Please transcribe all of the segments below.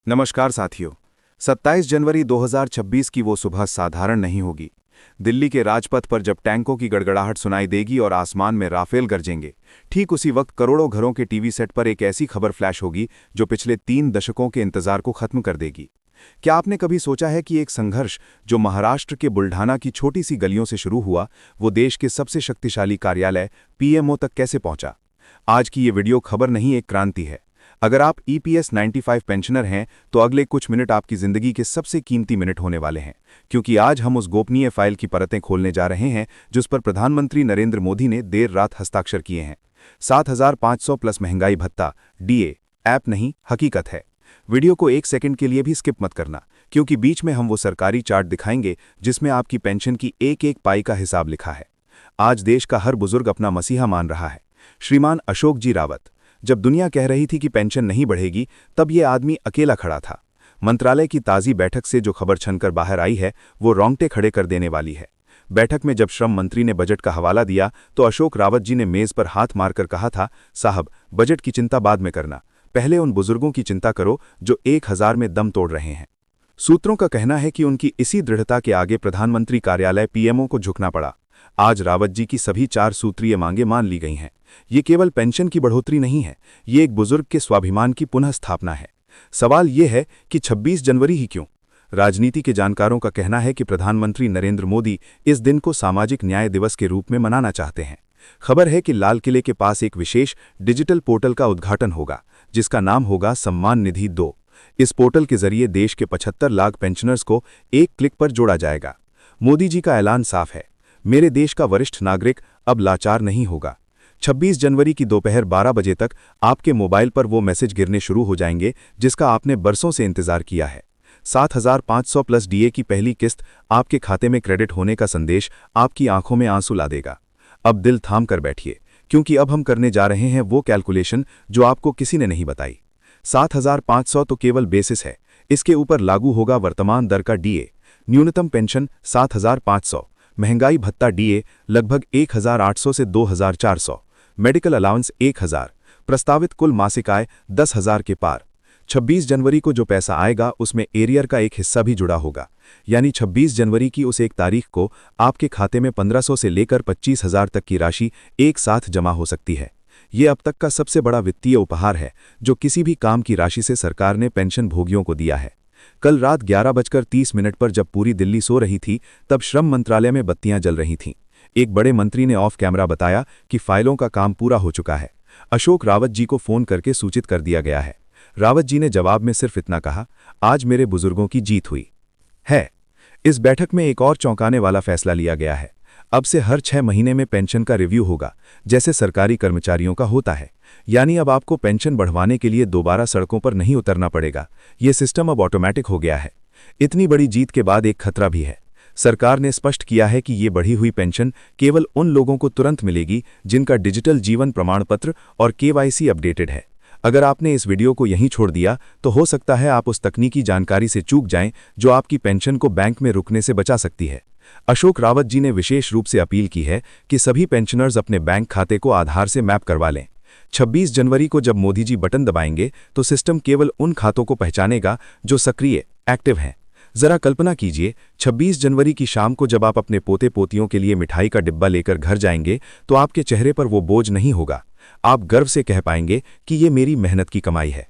नमस्कार साथियों। 27 जनवरी 2026 की वो सुबह साधारण नहीं होगी। दिल्ली के राजपथ पर जब टैंकों की गड़गड़ाहट सुनाई देगी और आसमान में राफेल गरजेंगे, ठीक उसी वक्त करोड़ों घरों के टीवी सेट पर एक ऐसी खबर फ्लैश होगी जो पिछले 3 दशकों के इंतजार को खत्म कर देगी। क्या आपने कभी सोचा है कि एक संघर्ष जो महाराष्ट्र के बुल्ढाना की छोटी सी गलियों से शुरू हुआ, वो देश के सबसे शक्तिशाली कार्यालय पीएमओ तक कैसे पहुंचा? आज की ये वीडियो खबर नहीं, एक क्रांति है। अगर आप ईपीएस 95 पेंशनर हैं तो अगले कुछ मिनट आपकी जिंदगी के सबसे कीमती मिनट होने वाले हैं, क्योंकि आज हम उस गोपनीय फाइल की परतें खोलने जा रहे हैं जिस पर प्रधानमंत्री नरेंद्र मोदी ने देर रात हस्ताक्षर किए हैं। 7,500 प्लस महंगाई भत्ता, डीए ऐप नहीं, हकीकत है। वीडियो को एक सेकंड के लिए भी स्किप मत करना, क्योंकि बीच में हम वो सरकारी चार्ट दिखाएंगे जिसमें आपकी पेंशन की एक एक पाई का हिसाब लिखा है। आज देश का हर बुजुर्ग अपना मसीहा मान रहा है। श्रीमान अशोक जी रावत। जब दुनिया कह रही थी कि पेंशन नहीं बढ़ेगी, तब ये आदमी अकेला खड़ा था। मंत्रालय की ताज़ी बैठक से जो खबर छनकर बाहर आई है वो रोंगटे खड़े कर देने वाली है। बैठक में जब श्रम मंत्री ने बजट का हवाला दिया तो अशोक रावत जी ने मेज पर हाथ मारकर कहा था, साहब, बजट की चिंता बाद में करना, पहले उन बुजुर्गों की चिंता करो जो 1000 में दम तोड़ रहे हैं। सूत्रों का कहना है कि उनकी इसी दृढ़ता के आगे प्रधानमंत्री कार्यालय पीएमओ को झुकना पड़ा। आज रावत जी की सभी 4 सूत्रीय मांगें मान ली गई हैं। ये केवल पेंशन की बढ़ोतरी नहीं है, ये एक बुजुर्ग के स्वाभिमान की पुनः स्थापना है। सवाल ये है कि 26 जनवरी ही क्यों? राजनीति के जानकारों का कहना है कि प्रधानमंत्री नरेंद्र मोदी इस दिन को सामाजिक न्याय दिवस के रूप में मनाना चाहते हैं। खबर है कि लाल किले के पास एक विशेष डिजिटल पोर्टल का उद्घाटन होगा जिसका नाम होगा सम्मान निधि 2। इस पोर्टल के जरिए देश के 75 लाख पेंशनर्स को एक क्लिक पर जोड़ा जाएगा। मोदी जी का ऐलान साफ है, मेरे देश का वरिष्ठ नागरिक अब लाचार नहीं होगा। 26 जनवरी की दोपहर 12 बजे तक आपके मोबाइल पर वो मैसेज गिरने शुरू हो जाएंगे जिसका आपने बरसों से इंतजार किया है। 7,500 प्लस डीए की पहली किस्त आपके खाते में क्रेडिट होने का संदेश आपकी आंखों में आंसू ला देगा। अब दिल थाम कर बैठिए, क्योंकि अब हम करने जा रहे हैं वो कैलकुलेशन जो आपको किसी ने नहीं बताई। 7,500 तो केवल बेसिस है, इसके ऊपर लागू होगा वर्तमान दर का डीए। न्यूनतम पेंशन 7,500, महंगाई भत्ता डीए लगभग 1,800 से 2,400, मेडिकल अलाउंस 1,000, प्रस्तावित कुल मासिक आय 10,000 के पार। 26 जनवरी को जो पैसा आएगा उसमें एरियर का एक हिस्सा भी जुड़ा होगा, यानी 26 जनवरी की उस एक तारीख को आपके खाते में 1,500 से लेकर 25,000 तक की राशि एक साथ जमा हो सकती है। ये अब तक का सबसे बड़ा वित्तीय उपहार है जो किसी भी काम की राशि से सरकार ने पेंशन भोगियों को दिया है। कल रात 11:30 पर जब पूरी दिल्ली सो रही थी तब श्रम मंत्रालय में बत्तियां जल रही थीं। एक बड़े मंत्री ने ऑफ कैमरा बताया कि फाइलों का काम पूरा हो चुका है। अशोक रावत जी को फोन करके सूचित कर दिया गया है। रावत जी ने जवाब में सिर्फ इतना कहा, आज मेरे बुजुर्गों की जीत हुई है। इस बैठक में एक और चौंकाने वाला फैसला लिया गया है। अब से हर 6 महीने में पेंशन का रिव्यू होगा, जैसे सरकारी कर्मचारियों का होता है। यानी अब आपको पेंशन बढ़वाने के लिए दोबारा सड़कों पर नहीं उतरना पड़ेगा, ये सिस्टम अब ऑटोमेटिक हो गया है। इतनी बड़ी जीत के बाद एक खतरा भी है। सरकार ने स्पष्ट किया है कि ये बढ़ी हुई पेंशन केवल उन लोगों को तुरंत मिलेगी जिनका डिजिटल जीवन प्रमाण पत्र और केवाईसी अपडेटेड है। अगर आपने इस वीडियो को यहीं छोड़ दिया तो हो सकता है आप उस तकनीकी जानकारी से चूक जाएं जो आपकी पेंशन को बैंक में रुकने से बचा सकती है। अशोक रावत जी ने विशेष रूप से अपील की है कि सभी पेंशनर्स अपने बैंक खाते को आधार से मैप करवा लें। 26 जनवरी को जब मोदी जी बटन दबाएंगे तो सिस्टम केवल उन खातों को पहचानेगा जो सक्रिय एक्टिव हैं। जरा कल्पना कीजिए, 26 जनवरी की शाम को जब आप अपने पोते पोतियों के लिए मिठाई का डिब्बा लेकर घर जाएंगे तो आपके चेहरे पर वो बोझ नहीं होगा। आप गर्व से कह पाएंगे कि ये मेरी मेहनत की कमाई है।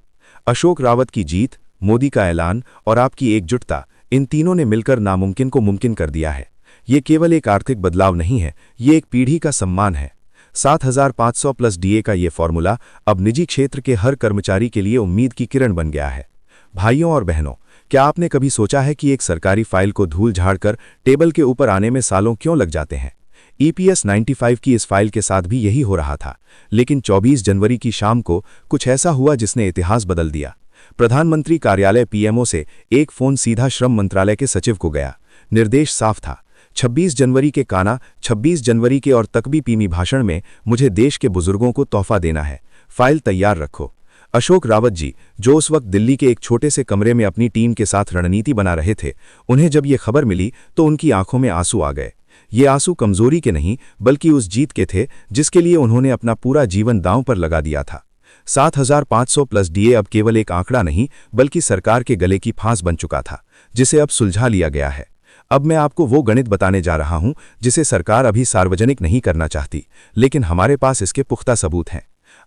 अशोक रावत की जीत, मोदी का ऐलान और आपकी एकजुटता, इन तीनों ने मिलकर नामुमकिन को मुमकिन कर दिया है। ये केवल एक आर्थिक बदलाव नहीं है, ये एक पीढ़ी का सम्मान है। 7,500 प्लस डीए का ये फॉर्मूला अब निजी क्षेत्र के हर कर्मचारी के लिए उम्मीद की किरण बन गया है। भाइयों और बहनों, क्या आपने कभी सोचा है कि एक सरकारी फाइल को धूल झाड़कर टेबल के ऊपर आने में सालों क्यों लग जाते हैं? ईपीएस 95 की इस फाइल के साथ भी यही हो रहा था, लेकिन 24 जनवरी की शाम को कुछ ऐसा हुआ जिसने इतिहास बदल दिया। प्रधानमंत्री कार्यालय पीएमओ से एक फोन सीधा श्रम मंत्रालय के सचिव को गया। निर्देश साफ था, 26 जनवरी के काना 26 जनवरी के और तकबी पीमी भाषण में मुझे देश के बुजुर्गों को तोहफा देना है, फाइल तैयार रखो। अशोक रावत जी, जो उस वक्त दिल्ली के एक छोटे से कमरे में अपनी टीम के साथ रणनीति बना रहे थे, उन्हें जब ये खबर मिली तो उनकी आंखों में आंसू आ गए। ये आंसू कमजोरी के नहीं बल्कि उस जीत के थे जिसके लिए उन्होंने अपना पूरा जीवन दांव पर लगा दिया था। 7,500 प्लस डीए अब केवल एक आंकड़ा नहीं बल्कि सरकार के गले की फांस बन चुका था, जिसे अब सुलझा लिया गया है। अब मैं आपको वो गणित बताने जा रहा हूं जिसे सरकार अभी सार्वजनिक नहीं करना चाहती, लेकिन हमारे पास इसके पुख्ता सबूत हैं।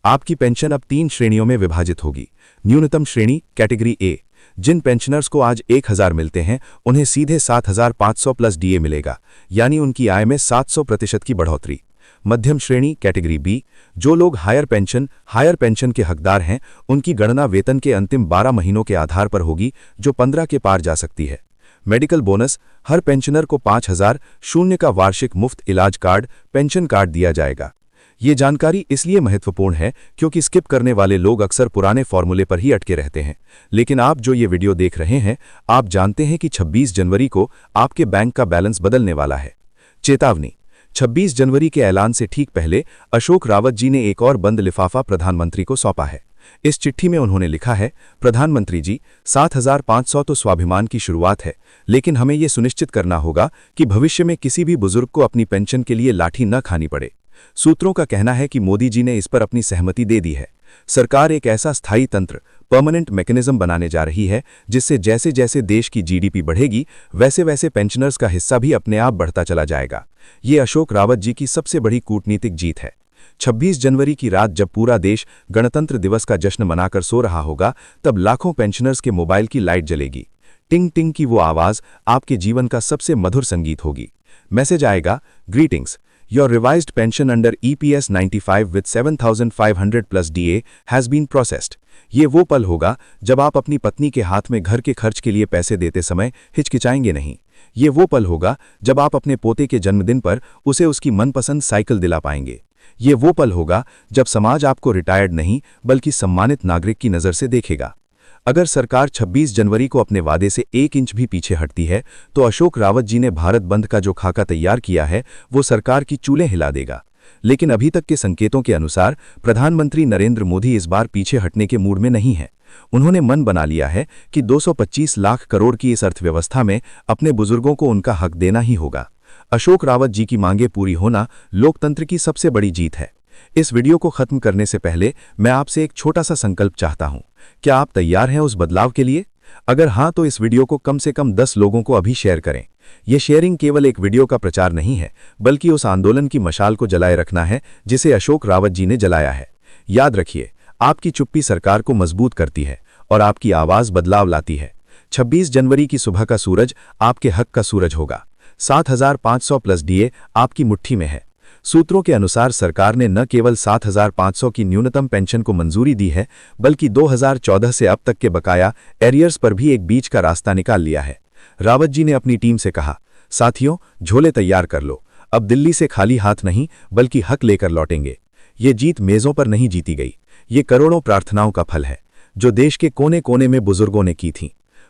आपकी पेंशन अब 3 श्रेणियों में विभाजित होगी। न्यूनतम श्रेणी कैटेगरी ए, जिन पेंशनर्स को आज 1,000 मिलते हैं उन्हें सीधे 7,500 प्लस डीए मिलेगा, यानी उनकी आय में 700% की बढ़ोतरी। मध्यम श्रेणी कैटेगरी बी, जो लोग हायर पेंशन के हकदार हैं, उनकी गणना वेतन के अंतिम 12 महीनों के आधार पर होगी, जो 15 के पार जा सकती है। मेडिकल बोनस, हर पेंशनर को 5,000 का वार्षिक मुफ्त इलाज कार्ड, पेंशन कार्ड दिया जाएगा। ये जानकारी इसलिए महत्वपूर्ण है क्योंकि स्किप करने वाले लोग अक्सर पुराने फॉर्मूले पर ही अटके रहते हैं। लेकिन आप जो ये वीडियो देख रहे हैं, आप जानते हैं कि 26 जनवरी को आपके बैंक का बैलेंस बदलने वाला है। चेतावनी, 26 जनवरी के ऐलान से ठीक पहले अशोक रावत जी ने एक और बंद लिफाफा प्रधानमंत्री को सौंपा है। इस चिट्ठी में उन्होंने लिखा है, प्रधानमंत्री जी, 7,500 तो स्वाभिमान की शुरुआत है, लेकिन हमें यह सुनिश्चित करना होगा कि भविष्य में किसी भी बुजुर्ग को अपनी पेंशन के लिए लाठी न खानी पड़े। सूत्रों का कहना है कि मोदी जी ने इस पर अपनी सहमति दे दी है। सरकार एक ऐसा स्थायी तंत्र, परमानेंट मैकेनिज्म बनाने जा रही है जिससे जैसे जैसे देश की जीडीपी बढ़ेगी वैसे वैसे पेंशनर्स का हिस्सा भी अपने आप बढ़ता चला जाएगा। ये अशोक रावत जी की सबसे बड़ी कूटनीतिक जीत है। 26 जनवरी की रात जब पूरा देश गणतंत्र दिवस का जश्न मनाकर सो रहा होगा, तब लाखों पेंशनर्स के मोबाइल की लाइट जलेगी। टिंग टिंग की वो आवाज आपके जीवन का सबसे मधुर संगीत होगी। मैसेज आएगा, greetings, your revised pension under EPS 95 with 7,500 plus DA has been processed. ये वो पल होगा जब आप अपनी पत्नी के हाथ में घर के खर्च के लिए पैसे देते समय हिचकिचाएंगे नहीं। ये वो पल होगा जब आप अपने पोते के जन्मदिन पर उसे उसकी मनपसंद साइकिल दिला पाएंगे। ये वो पल होगा जब समाज आपको रिटायर्ड नहीं बल्कि सम्मानित नागरिक की नज़र से देखेगा। अगर सरकार 26 जनवरी को अपने वादे से 1 इंच भी पीछे हटती है तो अशोक रावत जी ने भारत बंद का जो खाका तैयार किया है वो सरकार की चूल्हे हिला देगा। लेकिन अभी तक के संकेतों के अनुसार प्रधानमंत्री नरेंद्र मोदी इस बार पीछे हटने के मूड में नहीं है। उन्होंने मन बना लिया है कि 225 लाख करोड़ की इस अर्थव्यवस्था में अपने बुजुर्गों को उनका हक देना ही होगा। अशोक रावत जी की मांगें पूरी होना लोकतंत्र की सबसे बड़ी जीत है। इस वीडियो को खत्म करने से पहले मैं आपसे एक छोटा सा संकल्प चाहता हूं। क्या आप तैयार हैं उस बदलाव के लिए? अगर हां तो इस वीडियो को कम से कम 10 लोगों को अभी शेयर करें। यह शेयरिंग केवल एक वीडियो का प्रचार नहीं है, बल्कि उस आंदोलन की मशाल को जलाए रखना है जिसे अशोक रावत जी ने जलाया है। याद रखिए, आपकी चुप्पी सरकार को मजबूत करती है और आपकी आवाज बदलाव लाती है। 26 जनवरी की सुबह का सूरज आपके हक का सूरज होगा। 7,500 प्लस DA आपकी मुट्ठी में है। सूत्रों के अनुसार सरकार ने न केवल 7,500 की न्यूनतम पेंशन को मंजूरी दी है, बल्कि 2014 से अब तक के बकाया एरियर्स पर भी एक बीच का रास्ता निकाल लिया है। रावत जी ने अपनी टीम से कहा, साथियों, झोले तैयार कर लो, अब दिल्ली से खाली हाथ नहीं बल्कि हक लेकर लौटेंगे। ये जीत मेजों पर नहीं जीती गई, ये करोड़ों प्रार्थनाओं का फल है जो देश के कोने कोने में बुजुर्गों ने की थीं।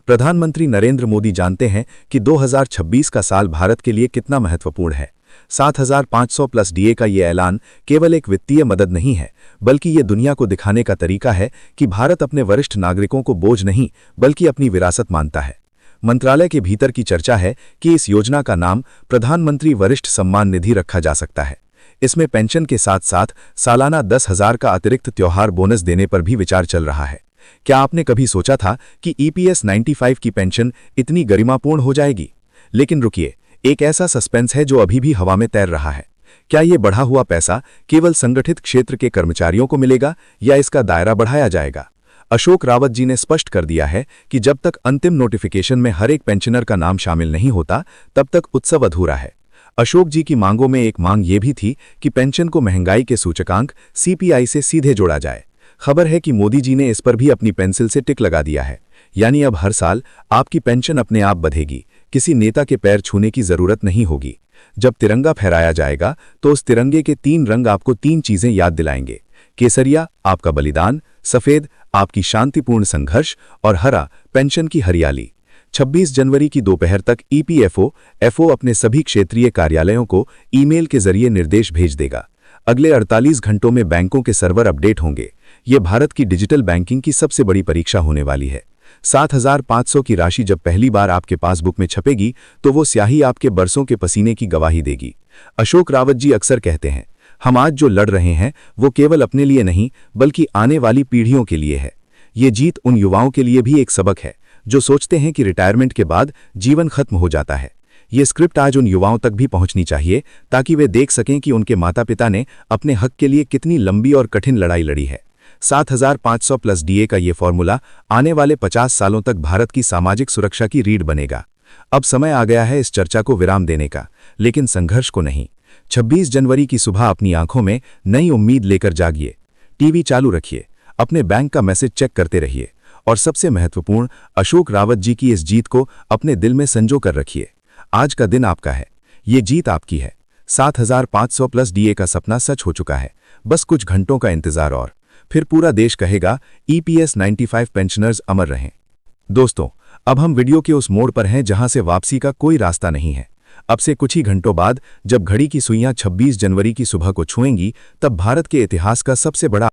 प्रधानमंत्री नरेंद्र मोदी जानते हैं कि 2026 का साल भारत के लिए कितना महत्वपूर्ण है। 7,500 प्लस DA का ये ऐलान केवल एक वित्तीय मदद नहीं है, बल्कि ये दुनिया को दिखाने का तरीका है कि भारत अपने वरिष्ठ नागरिकों को बोझ नहीं बल्कि अपनी विरासत मानता है। मंत्रालय के भीतर की चर्चा है कि इस योजना का नाम प्रधानमंत्री वरिष्ठ सम्मान निधि रखा जा सकता है। इसमें पेंशन के साथ साथ सालाना 10,000 का अतिरिक्त त्योहार बोनस देने पर भी विचार चल रहा है। क्या आपने कभी सोचा था कि EPS 95 की पेंशन इतनी गरिमापूर्ण हो जाएगी? लेकिन रुकिए, एक ऐसा सस्पेंस है जो अभी भी हवा में तैर रहा है। क्या ये बढ़ा हुआ पैसा केवल संगठित क्षेत्र के कर्मचारियों को मिलेगा या इसका दायरा बढ़ाया जाएगा? अशोक रावत जी ने स्पष्ट कर दिया है कि जब तक अंतिम नोटिफिकेशन में हर एक पेंशनर का नाम शामिल नहीं होता, तब तक उत्सव अधूरा है। अशोक जी की मांगों में एक मांग ये भी थी कि पेंशन को महंगाई के सूचकांक CPI से सीधे जोड़ा जाए। खबर है कि मोदी जी ने इस पर भी अपनी पेंसिल से टिक लगा दिया है, यानी अब हर साल आपकी पेंशन अपने आप बढ़ेगी, किसी नेता के पैर छूने की जरूरत नहीं होगी। जब तिरंगा फहराया जाएगा तो उस तिरंगे के 3 रंग आपको 3 चीजें याद दिलाएंगे। केसरिया आपका बलिदान, सफेद आपकी शांतिपूर्ण संघर्ष और हरा पेंशन की हरियाली। 26 जनवरी की दोपहर तक EPFO अपने सभी क्षेत्रीय कार्यालयों को ईमेल के जरिए निर्देश भेज देगा। अगले 48 घंटों में बैंकों के सर्वर अपडेट होंगे। ये भारत की डिजिटल बैंकिंग की सबसे बड़ी परीक्षा होने वाली है। 7,500 की राशि जब पहली बार आपके पासबुक में छपेगी तो वो स्याही आपके बरसों के पसीने की गवाही देगी। अशोक रावत जी अक्सर कहते हैं, हम आज जो लड़ रहे हैं वो केवल अपने लिए नहीं बल्कि आने वाली पीढ़ियों के लिए है। ये जीत उन युवाओं के लिए भी एक सबक है जो सोचते हैं कि रिटायरमेंट के बाद जीवन खत्म हो जाता है। ये स्क्रिप्ट आज उन युवाओं तक भी पहुंचनी चाहिए ताकि वे देख सकें कि उनके माता पिता ने अपने हक के लिए कितनी लंबी और कठिन लड़ाई लड़ी है। 7,500 प्लस डीए का ये फॉर्मूला आने वाले 50 सालों तक भारत की सामाजिक सुरक्षा की रीढ़ बनेगा। अब समय आ गया है इस चर्चा को विराम देने का, लेकिन संघर्ष को नहीं। 26 जनवरी की सुबह अपनी आंखों में नई उम्मीद लेकर जागिए। टीवी चालू रखिए, अपने बैंक का मैसेज चेक करते रहिए और सबसे महत्वपूर्ण, अशोक रावत जी की इस जीत को अपने दिल में संजो कर रखिए। आज का दिन आपका है, ये जीत आपकी है। 7,500 प्लस डीए का सपना सच हो चुका है। बस कुछ घंटों का इंतजार और फिर पूरा देश कहेगा EPS 95 पेंशनर्स अमर रहें। दोस्तों, अब हम वीडियो के उस मोड़ पर हैं जहां से वापसी का कोई रास्ता नहीं है। अब से कुछ ही घंटों बाद जब घड़ी की सुइयां 26 जनवरी की सुबह को छुएंगी, तब भारत के इतिहास का सबसे बड़ा